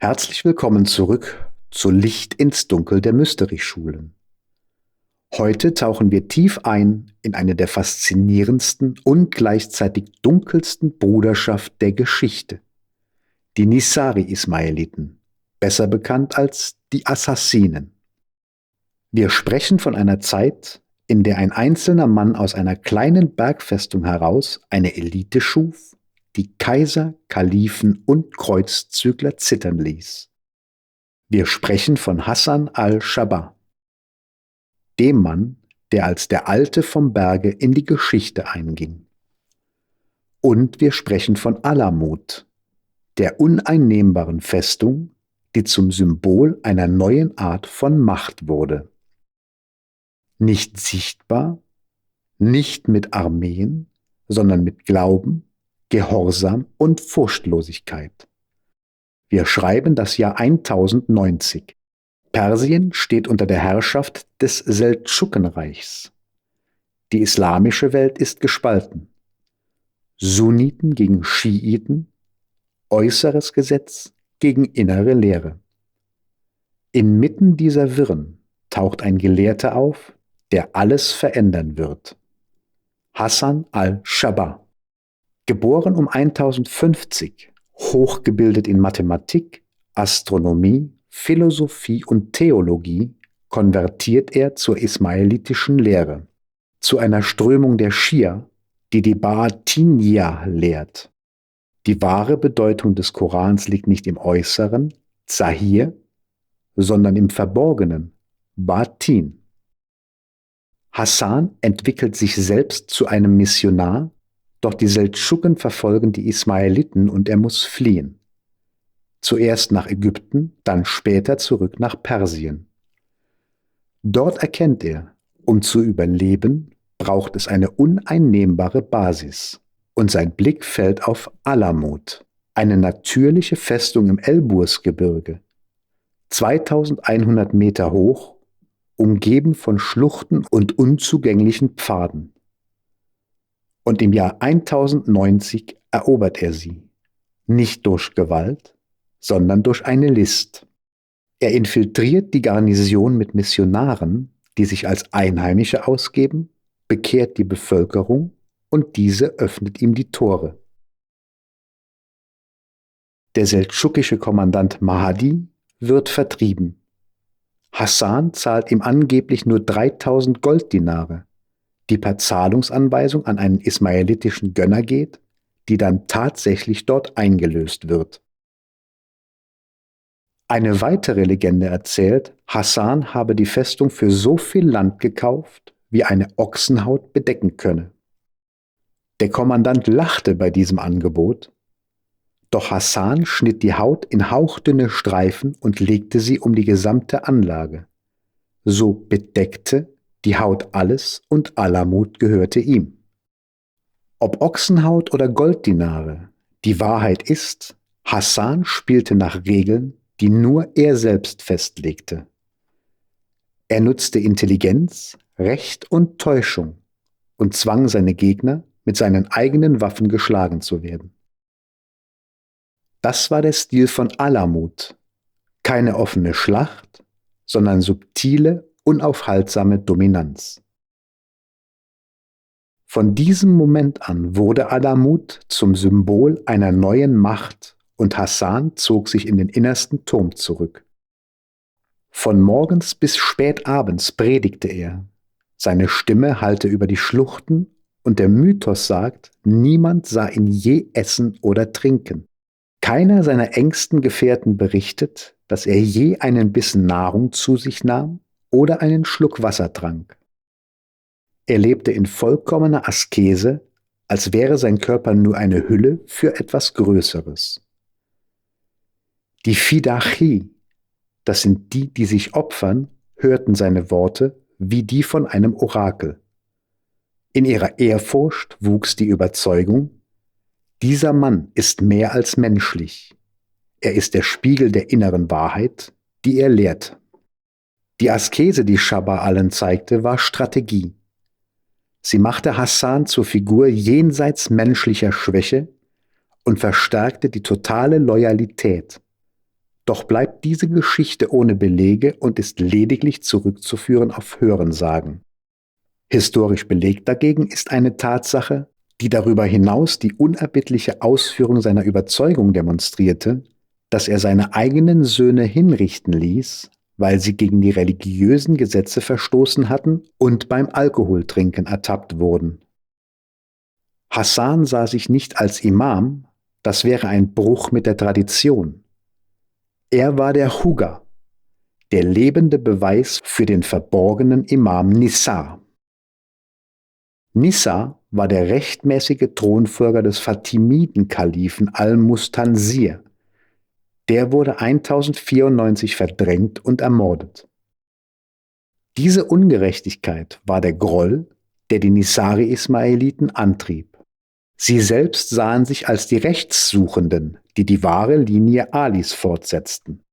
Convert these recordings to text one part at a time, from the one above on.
Herzlich willkommen zurück zu Licht ins Dunkel der Mystery-Schulen. Heute tauchen wir tief ein in eine der faszinierendsten und gleichzeitig dunkelsten Bruderschaft der Geschichte, die Nisari-Ismailiten, besser bekannt als die Assassinen. Wir sprechen von einer Zeit, in der ein einzelner Mann aus einer kleinen Bergfestung heraus eine Elite schuf, die Kaiser, Kalifen und Kreuzzügler zittern ließ. Wir sprechen von Hassan al-Schabbah, dem Mann, der als der Alte vom Berge in die Geschichte einging. Und wir sprechen von Alamut, der uneinnehmbaren Festung, die zum Symbol einer neuen Art von Macht wurde. Nicht sichtbar, nicht mit Armeen, sondern mit Glauben, Gehorsam und Furchtlosigkeit. Wir schreiben das Jahr 1090. Persien steht unter der Herrschaft des Seldschukenreichs. Die islamische Welt ist gespalten. Sunniten gegen Schiiten, äußeres Gesetz gegen innere Lehre. Inmitten dieser Wirren taucht ein Gelehrter auf, der alles verändern wird. Hassan al-Schabbah. Geboren um 1050, hochgebildet in Mathematik, Astronomie, Philosophie und Theologie, konvertiert er zur ismailitischen Lehre, zu einer Strömung der Schia, die die Bātīniyya lehrt. Die wahre Bedeutung des Korans liegt nicht im Äußeren, Zahir, sondern im Verborgenen, Batin. Hassan entwickelt sich selbst zu einem Missionar, doch die Seldschuken verfolgen die Ismailiten und er muss fliehen. Zuerst nach Ägypten, dann später zurück nach Persien. Dort erkennt er, um zu überleben, braucht es eine uneinnehmbare Basis. Und sein Blick fällt auf Alamut, eine natürliche Festung im Elbursgebirge, 2100 Meter hoch, umgeben von Schluchten und unzugänglichen Pfaden. Und im Jahr 1090 erobert er sie, nicht durch Gewalt, sondern durch eine List. Er infiltriert die Garnison mit Missionaren, die sich als Einheimische ausgeben, bekehrt die Bevölkerung und diese öffnet ihm die Tore. Der seldschukische Kommandant Mahdi wird vertrieben. Hassan zahlt ihm angeblich nur 3000 Golddinare, die per Zahlungsanweisung an einen ismailitischen Gönner geht, die dann tatsächlich dort eingelöst wird. Eine weitere Legende erzählt, Hassan habe die Festung für so viel Land gekauft, wie eine Ochsenhaut bedecken könne. Der Kommandant lachte bei diesem Angebot, doch Hassan schnitt die Haut in hauchdünne Streifen und legte sie um die gesamte Anlage. So bedeckte die Haut alles und Alamut gehörte ihm. Ob Ochsenhaut oder Golddinare, die Wahrheit ist, Hassan spielte nach Regeln, die nur er selbst festlegte. Er nutzte Intelligenz, Recht und Täuschung und zwang seine Gegner, mit seinen eigenen Waffen geschlagen zu werden. Das war der Stil von Alamut, keine offene Schlacht, sondern subtile, unaufhaltsame Dominanz. Von diesem Moment an wurde Alamut zum Symbol einer neuen Macht und Hassan zog sich in den innersten Turm zurück. Von morgens bis spät abends predigte er. Seine Stimme hallte über die Schluchten und der Mythos sagt, niemand sah ihn je essen oder trinken. Keiner seiner engsten Gefährten berichtet, dass er je einen Bissen Nahrung zu sich nahm oder einen Schluck Wasser trank. Er lebte in vollkommener Askese, als wäre sein Körper nur eine Hülle für etwas Größeres. Die Fidachi, das sind die, die sich opfern, hörten seine Worte wie die von einem Orakel. In ihrer Ehrfurcht wuchs die Überzeugung, dieser Mann ist mehr als menschlich. Er ist der Spiegel der inneren Wahrheit, die er lehrt. Die Askese, die Schabbah allen zeigte, war Strategie. Sie machte Hassan zur Figur jenseits menschlicher Schwäche und verstärkte die totale Loyalität. Doch bleibt diese Geschichte ohne Belege und ist lediglich zurückzuführen auf Hörensagen. Historisch belegt dagegen ist eine Tatsache, die darüber hinaus die unerbittliche Ausführung seiner Überzeugung demonstrierte, dass er seine eigenen Söhne hinrichten ließ, weil sie gegen die religiösen Gesetze verstoßen hatten und beim Alkoholtrinken ertappt wurden. Hassan sah sich nicht als Imam, das wäre ein Bruch mit der Tradition. Er war der Huga, der lebende Beweis für den verborgenen Imam Nizar. Nizar war der rechtmäßige Thronfolger des Fatimiden-Kalifen al-Mustansir. Der wurde 1094 verdrängt und ermordet. Diese Ungerechtigkeit war der Groll, der die Nizari-Ismailiten antrieb. Sie selbst sahen sich als die Rechtssuchenden, die die wahre Linie Alis fortsetzten.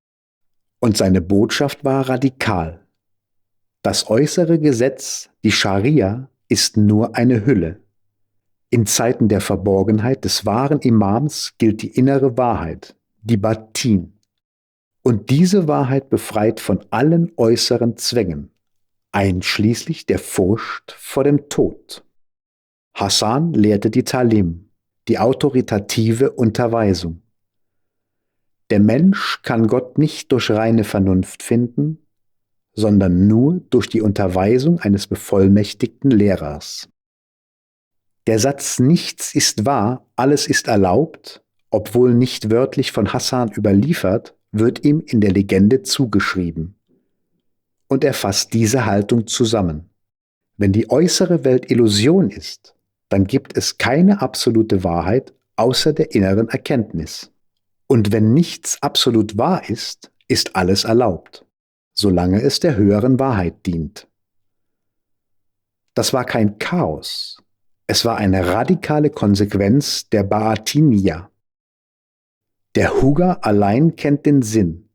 Und seine Botschaft war radikal. Das äußere Gesetz, die Scharia, ist nur eine Hülle. In Zeiten der Verborgenheit des wahren Imams gilt die innere Wahrheit, die Batin. Und diese Wahrheit befreit von allen äußeren Zwängen, einschließlich der Furcht vor dem Tod. Hassan lehrte die Talim, die autoritative Unterweisung. Der Mensch kann Gott nicht durch reine Vernunft finden, sondern nur durch die Unterweisung eines bevollmächtigten Lehrers. Der Satz "Nichts ist wahr, alles ist erlaubt", obwohl nicht wörtlich von Hassan überliefert, wird ihm in der Legende zugeschrieben. Und er fasst diese Haltung zusammen. Wenn die äußere Welt Illusion ist, dann gibt es keine absolute Wahrheit außer der inneren Erkenntnis. Und wenn nichts absolut wahr ist, ist alles erlaubt, solange es der höheren Wahrheit dient. Das war kein Chaos, es war eine radikale Konsequenz der Ba'atiniya. Der Huga allein kennt den Sinn.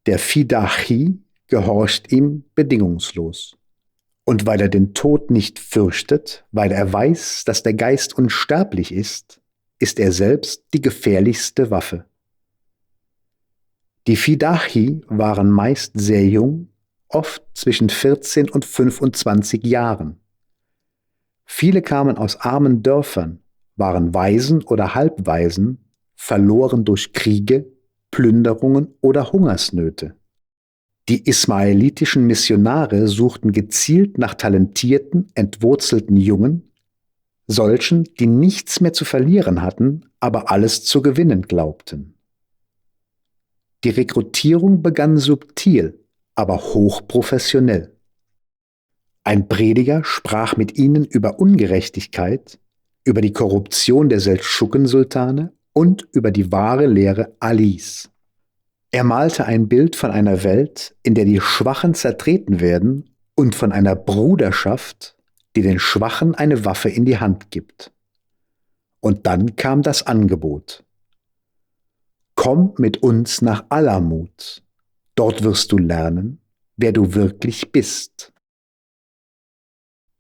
Der Fidachi gehorcht ihm bedingungslos. Und weil er den Tod nicht fürchtet, weil er weiß, dass der Geist unsterblich ist er selbst die gefährlichste Waffe. Die Fidachi waren meist sehr jung, oft zwischen 14 und 25 Jahren. Viele kamen aus armen Dörfern, waren Waisen oder Halbwaisen, verloren durch Kriege, Plünderungen oder Hungersnöte. Die ismaelitischen Missionare suchten gezielt nach talentierten, entwurzelten Jungen, solchen, die nichts mehr zu verlieren hatten, aber alles zu gewinnen glaubten. Die Rekrutierung begann subtil, aber hochprofessionell. Ein Prediger sprach mit ihnen über Ungerechtigkeit, über die Korruption der Seldschuken-Sultane und über die wahre Lehre Alis. Er malte ein Bild von einer Welt, in der die Schwachen zertreten werden, und von einer Bruderschaft, die den Schwachen eine Waffe in die Hand gibt. Und dann kam das Angebot. Komm mit uns nach Alamut, dort wirst du lernen, wer du wirklich bist.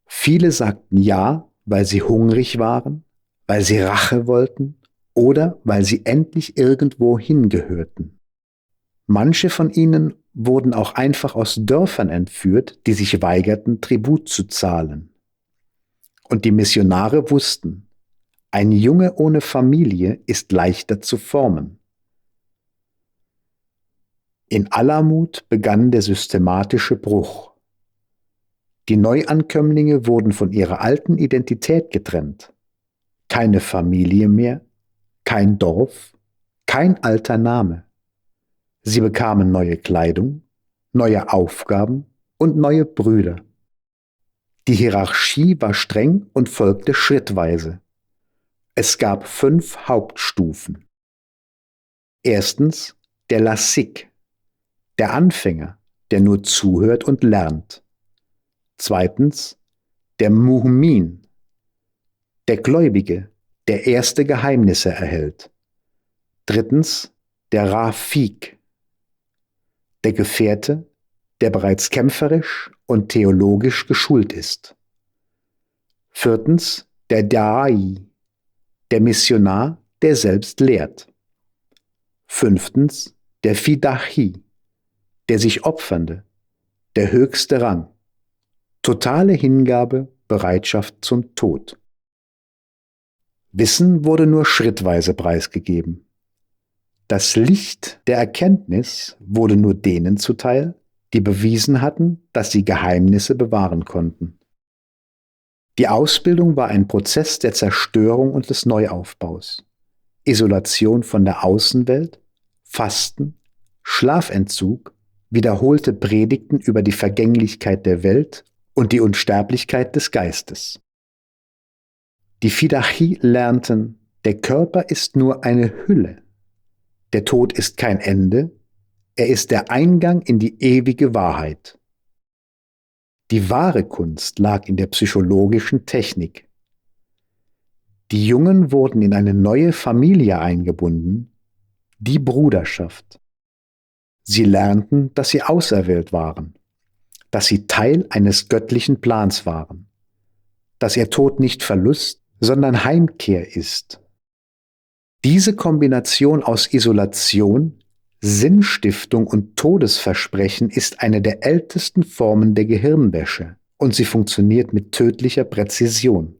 Viele sagten ja, weil sie hungrig waren, weil sie Rache wollten oder weil sie endlich irgendwo hingehörten. Manche von ihnen wurden auch einfach aus Dörfern entführt, die sich weigerten, Tribut zu zahlen. Und die Missionare wussten, ein Junge ohne Familie ist leichter zu formen. In Alamut begann der systematische Bruch. Die Neuankömmlinge wurden von ihrer alten Identität getrennt. Keine Familie mehr, kein Dorf, kein alter Name. Sie bekamen neue Kleidung, neue Aufgaben und neue Brüder. Die Hierarchie war streng und folgte schrittweise. Es gab 5 Hauptstufen. Erstens der Lassik, der Anfänger, der nur zuhört und lernt. Zweitens der Mu'min, der Gläubige, der erste Geheimnisse erhält. Drittens der Rafiq, der Gefährte, der bereits kämpferisch und theologisch geschult ist. Viertens der Da'i, der Missionar, der selbst lehrt. Fünftens der Fidachi, der sich Opfernde, der höchste Rang, totale Hingabe, Bereitschaft zum Tod. Wissen wurde nur schrittweise preisgegeben. Das Licht der Erkenntnis wurde nur denen zuteil, die bewiesen hatten, dass sie Geheimnisse bewahren konnten. Die Ausbildung war ein Prozess der Zerstörung und des Neuaufbaus. Isolation von der Außenwelt, Fasten, Schlafentzug, wiederholte Predigten über die Vergänglichkeit der Welt und die Unsterblichkeit des Geistes. Die Fidachi lernten, der Körper ist nur eine Hülle. Der Tod ist kein Ende, er ist der Eingang in die ewige Wahrheit. Die wahre Kunst lag in der psychologischen Technik. Die Jungen wurden in eine neue Familie eingebunden, die Bruderschaft. Sie lernten, dass sie auserwählt waren, dass sie Teil eines göttlichen Plans waren, dass ihr Tod nicht Verlust, sondern Heimkehr ist. Diese Kombination aus Isolation, Sinnstiftung und Todesversprechen ist eine der ältesten Formen der Gehirnwäsche und sie funktioniert mit tödlicher Präzision.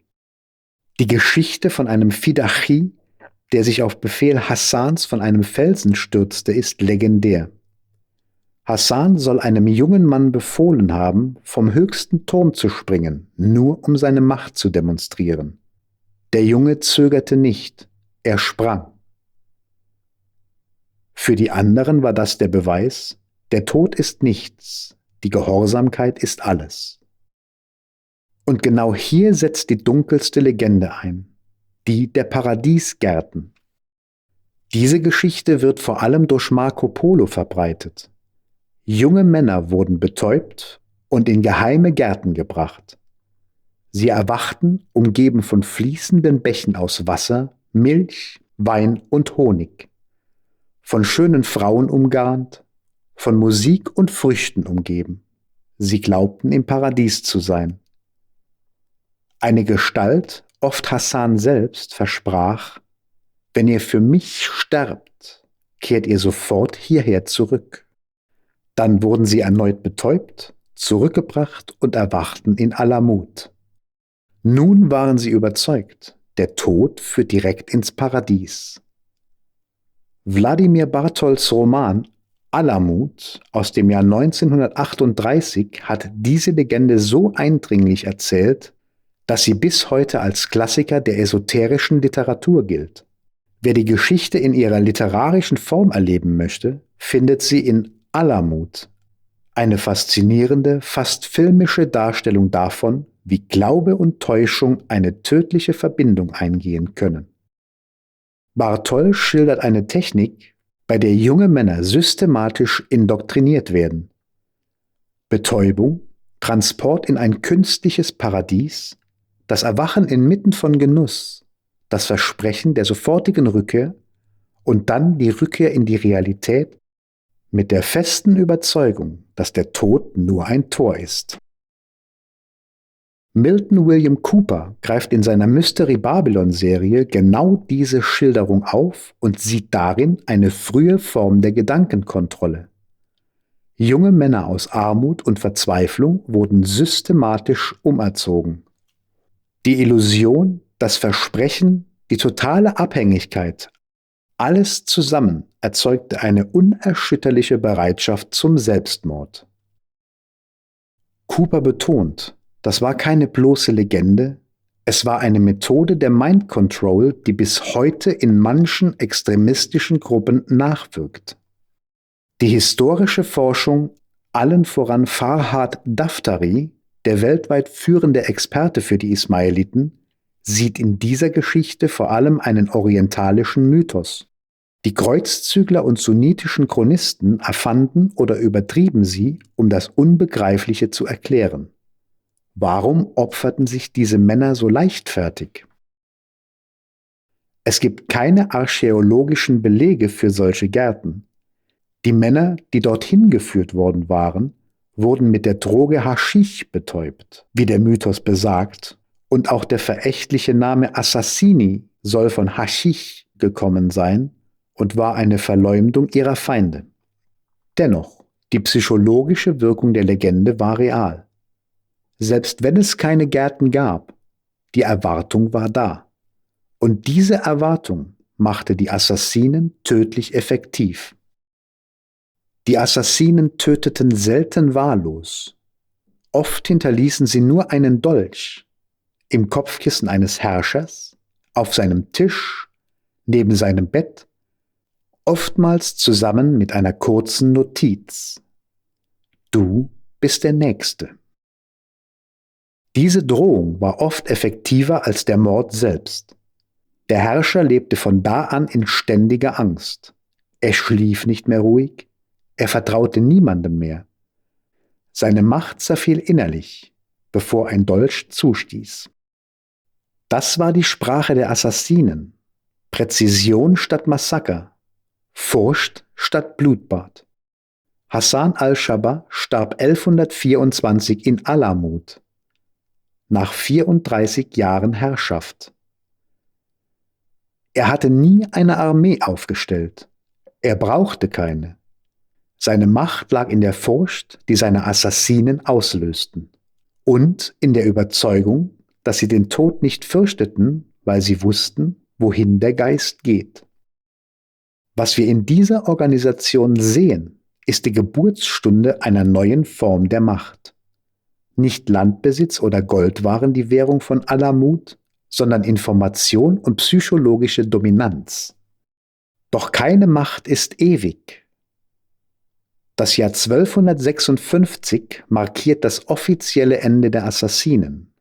Die Geschichte von einem Fidachi, der sich auf Befehl Hassans von einem Felsen stürzte, ist legendär. Hassan soll einem jungen Mann befohlen haben, vom höchsten Turm zu springen, nur um seine Macht zu demonstrieren. Der Junge zögerte nicht, er sprang. Für die anderen war das der Beweis, der Tod ist nichts, die Gehorsamkeit ist alles. Und genau hier setzt die dunkelste Legende ein, die der Paradiesgärten. Diese Geschichte wird vor allem durch Marco Polo verbreitet. Junge Männer wurden betäubt und in geheime Gärten gebracht. Sie erwachten, umgeben von fließenden Bächen aus Wasser, Milch, Wein und Honig, von schönen Frauen umgarnt, von Musik und Früchten umgeben. Sie glaubten, im Paradies zu sein. Eine Gestalt, oft Hassan selbst, versprach: Wenn ihr für mich sterbt, kehrt ihr sofort hierher zurück. Dann wurden sie erneut betäubt, zurückgebracht und erwachten in Alamut. Nun waren sie überzeugt, der Tod führt direkt ins Paradies. Wladimir Bartols Roman Alamut aus dem Jahr 1938 hat diese Legende so eindringlich erzählt, dass sie bis heute als Klassiker der esoterischen Literatur gilt. Wer die Geschichte in ihrer literarischen Form erleben möchte, findet sie in Alamut, eine faszinierende, fast filmische Darstellung davon, wie Glaube und Täuschung eine tödliche Verbindung eingehen können. Bartol schildert eine Technik, bei der junge Männer systematisch indoktriniert werden. Betäubung, Transport in ein künstliches Paradies, das Erwachen inmitten von Genuss, das Versprechen der sofortigen Rückkehr und dann die Rückkehr in die Realität mit der festen Überzeugung, dass der Tod nur ein Tor ist. Milton William Cooper greift in seiner Mystery Babylon-Serie genau diese Schilderung auf und sieht darin eine frühe Form der Gedankenkontrolle. Junge Männer aus Armut und Verzweiflung wurden systematisch umerzogen. Die Illusion, das Versprechen, die totale Abhängigkeit, alles zusammen erzeugte eine unerschütterliche Bereitschaft zum Selbstmord. Cooper betont, das war keine bloße Legende, es war eine Methode der Mind Control, die bis heute in manchen extremistischen Gruppen nachwirkt. Die historische Forschung, allen voran Farhad Daftari, der weltweit führende Experte für die Ismailiten, sieht in dieser Geschichte vor allem einen orientalischen Mythos. Die Kreuzzügler und sunnitischen Chronisten erfanden oder übertrieben sie, um das Unbegreifliche zu erklären. Warum opferten sich diese Männer so leichtfertig? Es gibt keine archäologischen Belege für solche Gärten. Die Männer, die dorthin geführt worden waren, wurden mit der Droge Haschisch betäubt, wie der Mythos besagt, und auch der verächtliche Name Assassini soll von Haschisch gekommen sein und war eine Verleumdung ihrer Feinde. Dennoch, die psychologische Wirkung der Legende war real. Selbst wenn es keine Gärten gab, die Erwartung war da. Und diese Erwartung machte die Assassinen tödlich effektiv. Die Assassinen töteten selten wahllos. Oft hinterließen sie nur einen Dolch im Kopfkissen eines Herrschers, auf seinem Tisch, neben seinem Bett, oftmals zusammen mit einer kurzen Notiz: Du bist der Nächste. Diese Drohung war oft effektiver als der Mord selbst. Der Herrscher lebte von da an in ständiger Angst. Er schlief nicht mehr ruhig, er vertraute niemandem mehr. Seine Macht zerfiel innerlich, bevor ein Dolch zustieß. Das war die Sprache der Assassinen: Präzision statt Massaker, Furcht statt Blutbad. Hassan al-Shabba starb 1124 in Alamut, nach 34 Jahren Herrschaft. Er hatte nie eine Armee aufgestellt. Er brauchte keine. Seine Macht lag in der Furcht, die seine Assassinen auslösten, und in der Überzeugung, dass sie den Tod nicht fürchteten, weil sie wussten, wohin der Geist geht. Was wir in dieser Organisation sehen, ist die Geburtsstunde einer neuen Form der Macht. Nicht Landbesitz oder Gold waren die Währung von Alamut, sondern Information und psychologische Dominanz. Doch keine Macht ist ewig. Das Jahr 1256 markiert das offizielle Ende der Assassinen.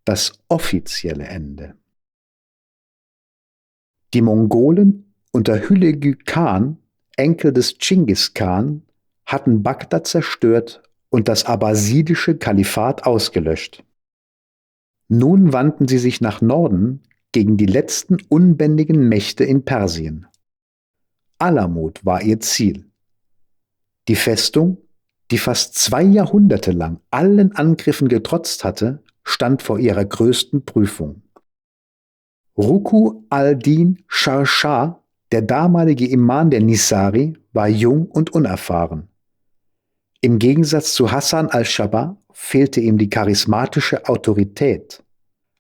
Das offizielle Ende. Die Mongolen unter Hülegü Khan, Enkel des Dschingis Khan, hatten Bagdad zerstört und das abbasidische Kalifat ausgelöscht. Nun wandten sie sich nach Norden gegen die letzten unbändigen Mächte in Persien. Alamut war ihr Ziel. Die Festung, die fast 2 Jahrhunderte lang allen Angriffen getrotzt hatte, stand vor ihrer größten Prüfung. Ruku al-Din Shah Shah, der damalige Imam der Nisari, war jung und unerfahren. Im Gegensatz zu Hassan al-Shabba fehlte ihm die charismatische Autorität.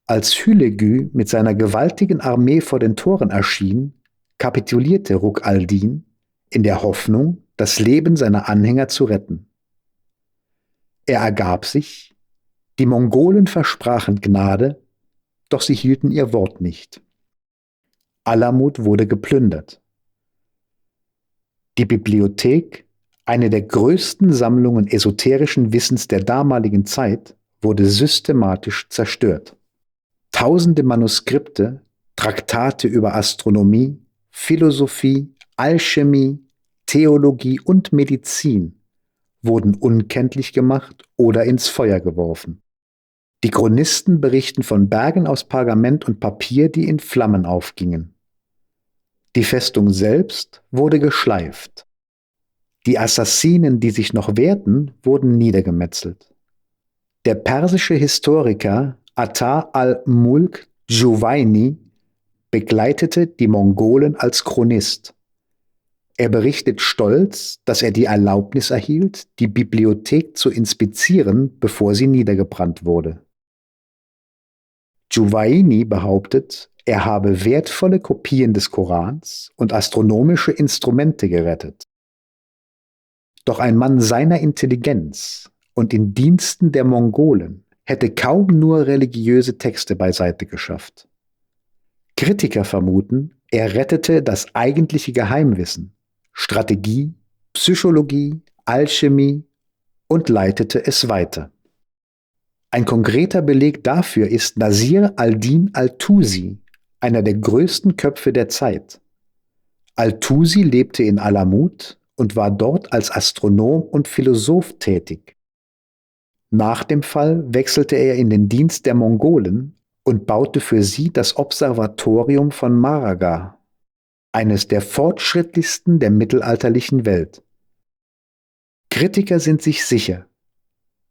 Als Hülegü mit seiner gewaltigen Armee vor den Toren erschien, kapitulierte Ruk al-Din in der Hoffnung, das Leben seiner Anhänger zu retten. Er ergab sich, die Mongolen versprachen Gnade, doch sie hielten ihr Wort nicht. Alamut wurde geplündert. Die Bibliothek, eine der größten Sammlungen esoterischen Wissens der damaligen Zeit, wurde systematisch zerstört. Tausende Manuskripte, Traktate über Astronomie, Philosophie, Alchemie, Theologie und Medizin wurden unkenntlich gemacht oder ins Feuer geworfen. Die Chronisten berichten von Bergen aus Pergament und Papier, die in Flammen aufgingen. Die Festung selbst wurde geschleift. Die Assassinen, die sich noch wehrten, wurden niedergemetzelt. Der persische Historiker Ata al-Mulk Juwayni begleitete die Mongolen als Chronist. Er berichtet stolz, dass er die Erlaubnis erhielt, die Bibliothek zu inspizieren, bevor sie niedergebrannt wurde. Juwayni behauptet, er habe wertvolle Kopien des Korans und astronomische Instrumente gerettet. Doch ein Mann seiner Intelligenz und in Diensten der Mongolen hätte kaum nur religiöse Texte beiseite geschafft. Kritiker vermuten, er rettete das eigentliche Geheimwissen, Strategie, Psychologie, Alchemie und leitete es weiter. Ein konkreter Beleg dafür ist Nasir al-Din al-Tusi, einer der größten Köpfe der Zeit. Al-Tusi lebte in Alamut und war dort als Astronom und Philosoph tätig. Nach dem Fall wechselte er in den Dienst der Mongolen und baute für sie das Observatorium von Maraga, eines der fortschrittlichsten der mittelalterlichen Welt. Kritiker sind sich sicher,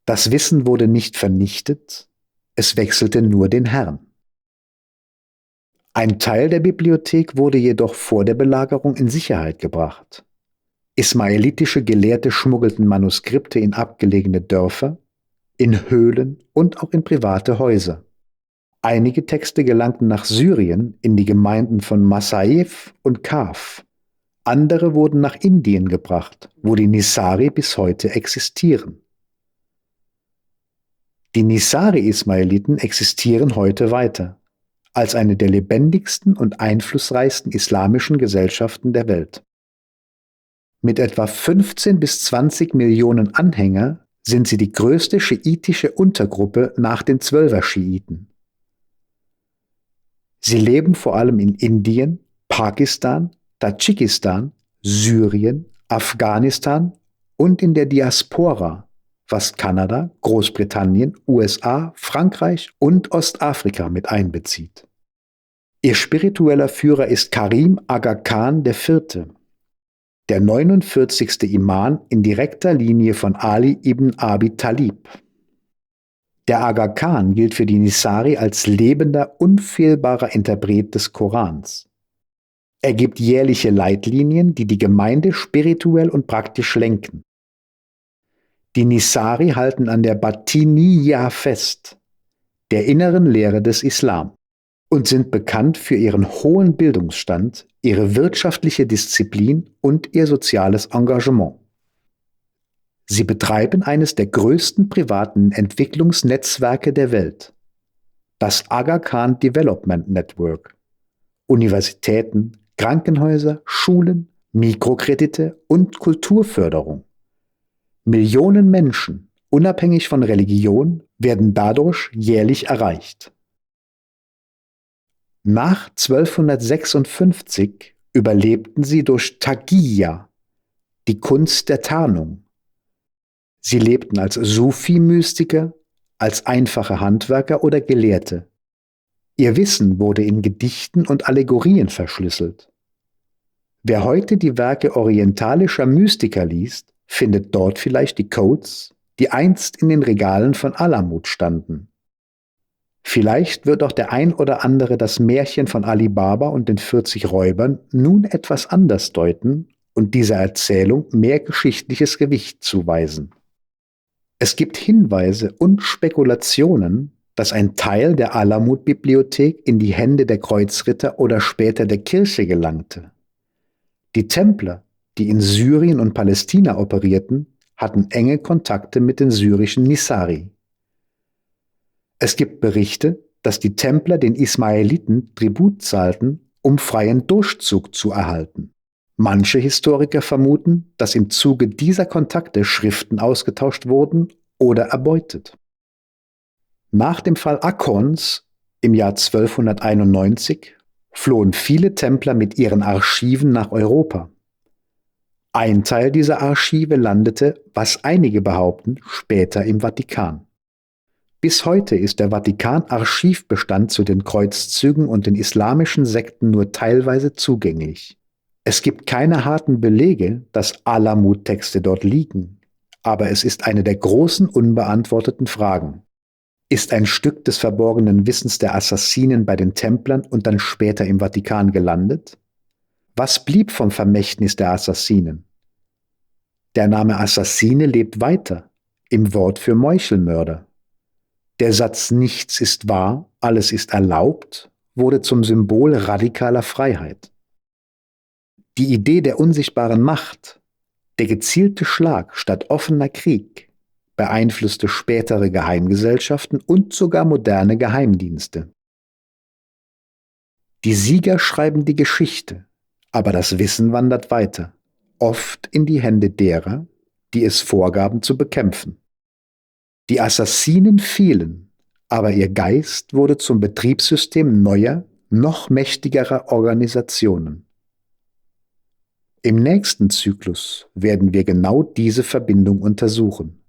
das Wissen wurde nicht vernichtet, es wechselte nur den Herrn. Ein Teil der Bibliothek wurde jedoch vor der Belagerung in Sicherheit gebracht. Ismaelitische Gelehrte schmuggelten Manuskripte in abgelegene Dörfer, in Höhlen und auch in private Häuser. Einige Texte gelangten nach Syrien in die Gemeinden von Masaif und Kaf. Andere wurden nach Indien gebracht, wo die Nisari bis heute existieren. Die Nisari-Ismaeliten existieren heute weiter als eine der lebendigsten und einflussreichsten islamischen Gesellschaften der Welt. Mit etwa 15 bis 20 Millionen Anhänger sind sie die größte schiitische Untergruppe nach den Zwölfer-Schiiten. Sie leben vor allem in Indien, Pakistan, Tadschikistan, Syrien, Afghanistan und in der Diaspora, was Kanada, Großbritannien, USA, Frankreich und Ostafrika mit einbezieht. Ihr spiritueller Führer ist Karim Aga Khan IV., der 49. Imam in direkter Linie von Ali ibn Abi Talib. Der Aga Khan gilt für die Nisari als lebender, unfehlbarer Interpret des Korans. Er gibt jährliche Leitlinien, die die Gemeinde spirituell und praktisch lenken. Die Nisari halten an der Batiniyya fest, der inneren Lehre des Islam, und sind bekannt für ihren hohen Bildungsstand, ihre wirtschaftliche Disziplin und ihr soziales Engagement. Sie betreiben eines der größten privaten Entwicklungsnetzwerke der Welt, das Aga Khan Development Network. Universitäten, Krankenhäuser, Schulen, Mikrokredite und Kulturförderung. Millionen Menschen, unabhängig von Religion, werden dadurch jährlich erreicht. Nach 1256 überlebten sie durch Taqiyya, die Kunst der Tarnung. Sie lebten als Sufi-Mystiker, als einfache Handwerker oder Gelehrte. Ihr Wissen wurde in Gedichten und Allegorien verschlüsselt. Wer heute die Werke orientalischer Mystiker liest, findet dort vielleicht die Codes, die einst in den Regalen von Alamut standen. Vielleicht wird auch der ein oder andere das Märchen von Ali Baba und den 40 Räubern nun etwas anders deuten und dieser Erzählung mehr geschichtliches Gewicht zuweisen. Es gibt Hinweise und Spekulationen, dass ein Teil der Alamut-Bibliothek in die Hände der Kreuzritter oder später der Kirche gelangte. Die Templer, die in Syrien und Palästina operierten, hatten enge Kontakte mit den syrischen Nisari. Es gibt Berichte, dass die Templer den Ismaeliten Tribut zahlten, um freien Durchzug zu erhalten. Manche Historiker vermuten, dass im Zuge dieser Kontakte Schriften ausgetauscht wurden oder erbeutet. Nach dem Fall Akons im Jahr 1291 flohen viele Templer mit ihren Archiven nach Europa. Ein Teil dieser Archive landete, was einige behaupten, später im Vatikan. Bis heute ist der Vatikan Archivbestand zu den Kreuzzügen und den islamischen Sekten nur teilweise zugänglich. Es gibt keine harten Belege, dass Alamut-Texte dort liegen, aber es ist eine der großen unbeantworteten Fragen. Ist ein Stück des verborgenen Wissens der Assassinen bei den Templern und dann später im Vatikan gelandet? Was blieb vom Vermächtnis der Assassinen? Der Name Assassine lebt weiter, im Wort für Meuchelmörder. Der Satz „Nichts ist wahr, alles ist erlaubt“ wurde zum Symbol radikaler Freiheit. Die Idee der unsichtbaren Macht, der gezielte Schlag statt offener Krieg, beeinflusste spätere Geheimgesellschaften und sogar moderne Geheimdienste. Die Sieger schreiben die Geschichte, aber das Wissen wandert weiter, oft in die Hände derer, die es vorgaben zu bekämpfen. Die Assassinen fielen, aber ihr Geist wurde zum Betriebssystem neuer, noch mächtigerer Organisationen. Im nächsten Zyklus werden wir genau diese Verbindung untersuchen.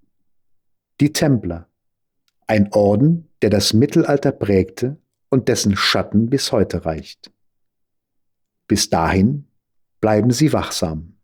Die Templer, ein Orden, der das Mittelalter prägte und dessen Schatten bis heute reicht. Bis dahin bleiben Sie wachsam.